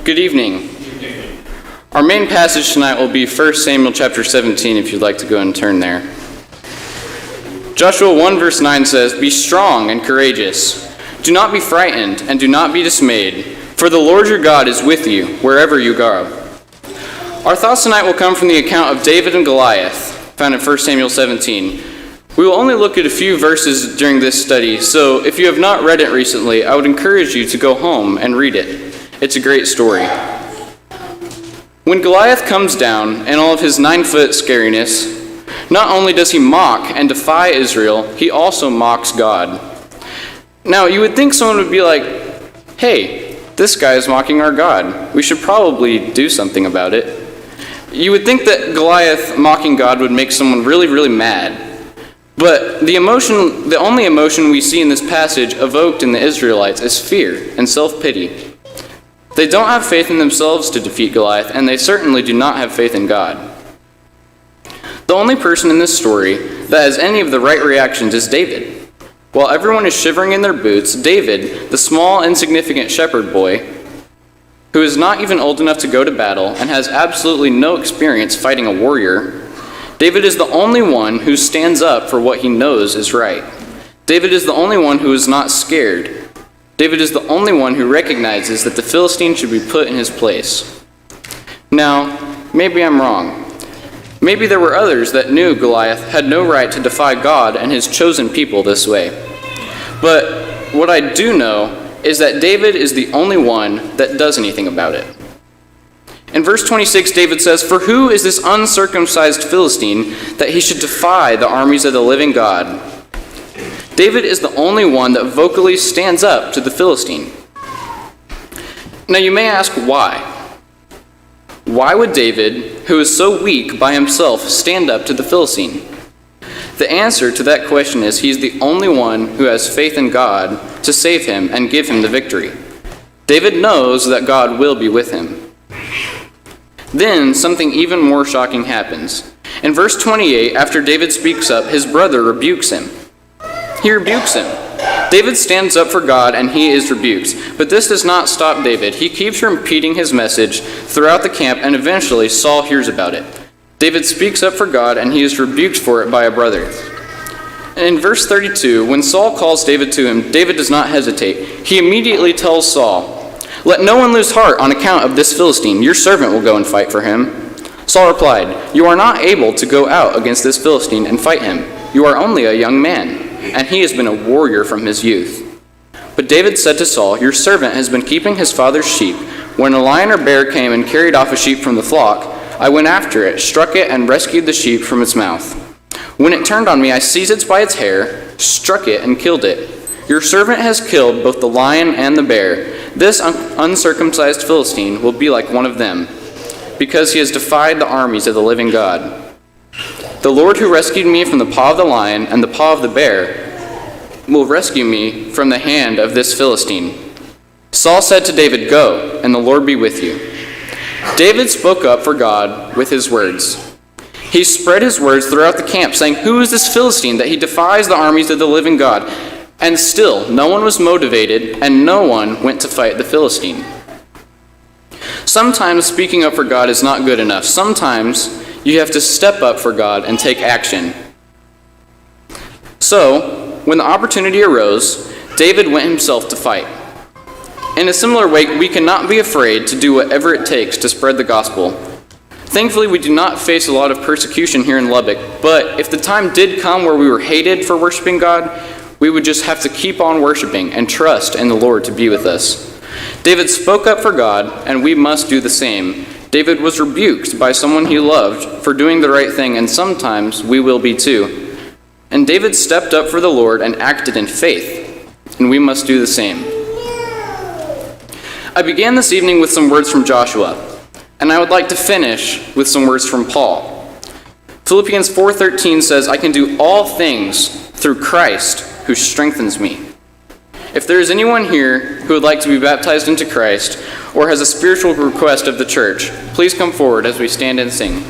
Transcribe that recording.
Good evening. Our main passage tonight will be 1 Samuel chapter 17, if you'd like to go and turn there. Joshua 1 verse 9 says, "Be strong and courageous. Do not be frightened and do not be dismayed, for the Lord your God is with you wherever you go." Our thoughts tonight will come from the account of David and Goliath, found in 1 Samuel 17. We will only look at a few verses during this study, so if you have not read it recently, I would encourage you to go home and read it. It's a great story. When Goliath comes down in all of his 9-foot scariness, not only does he mock and defy Israel, he also mocks God. Now, you would think someone would be like, "Hey, this guy is mocking our God. We should probably do something about it." You would think that Goliath mocking God would make someone really, really mad. But the only emotion we see in this passage evoked in the Israelites is fear and self-pity. They don't have faith in themselves to defeat Goliath, and they certainly do not have faith in God. The only person in this story that has any of the right reactions is David. While everyone is shivering in their boots, David, the small, insignificant shepherd boy, who is not even old enough to go to battle and has absolutely no experience fighting a warrior, David is the only one who stands up for what he knows is right. David is the only one who is not scared. David is the only one who recognizes that the Philistine should be put in his place. Now, maybe I'm wrong. Maybe there were others that knew Goliath had no right to defy God and his chosen people this way. But what I do know is that David is the only one that does anything about it. In verse 26, David says, "For who is this uncircumcised Philistine that he should defy the armies of the living God?" David is the only one that vocally stands up to the Philistine. Now you may ask why. Why would David, who is so weak by himself, stand up to the Philistine? The answer to that question is he's the only one who has faith in God to save him and give him the victory. David knows that God will be with him. Then something even more shocking happens. In verse 28, after David speaks up, his brother rebukes him. He rebukes him. David stands up for God and he is rebuked. But this does not stop David. He keeps repeating his message throughout the camp, and eventually Saul hears about it. David speaks up for God and he is rebuked for it by a brother. And in verse 32, when Saul calls David to him, David does not hesitate. He immediately tells Saul, "Let no one lose heart on account of this Philistine. Your servant will go and fight for him." Saul replied, "You are not able to go out against this Philistine and fight him. You are only a young man, and he has been a warrior from his youth." But David said to Saul, "Your servant has been keeping his father's sheep. When a lion or bear came and carried off a sheep from the flock, I went after it, struck it, and rescued the sheep from its mouth. When it turned on me, I seized it by its hair, struck it, and killed it. Your servant has killed both the lion and the bear. This uncircumcised Philistine will be like one of them, because he has defied the armies of the living God. The Lord who rescued me from the paw of the lion and the paw of the bear will rescue me from the hand of this Philistine." Saul said to David, "Go, and the Lord be with you." David spoke up for God with his words. He spread his words throughout the camp, saying, "Who is this Philistine that he defies the armies of the living God?" And still, no one was motivated, and no one went to fight the Philistine. Sometimes speaking up for God is not good enough. Sometimes you have to step up for God and take action. So, when the opportunity arose, David went himself to fight. In a similar way, we cannot be afraid to do whatever it takes to spread the gospel. Thankfully, we do not face a lot of persecution here in Lubbock, but if the time did come where we were hated for worshiping God, we would just have to keep on worshiping and trust in the Lord to be with us. David spoke up for God, and we must do the same. David was rebuked by someone he loved for doing the right thing, and sometimes we will be too. And David stepped up for the Lord and acted in faith, and we must do the same. I began this evening with some words from Joshua, and I would like to finish with some words from Paul. Philippians 4:13 says, "I can do all things through Christ who strengthens me." If there is anyone here who would like to be baptized into Christ or has a spiritual request of the church, please come forward as we stand and sing.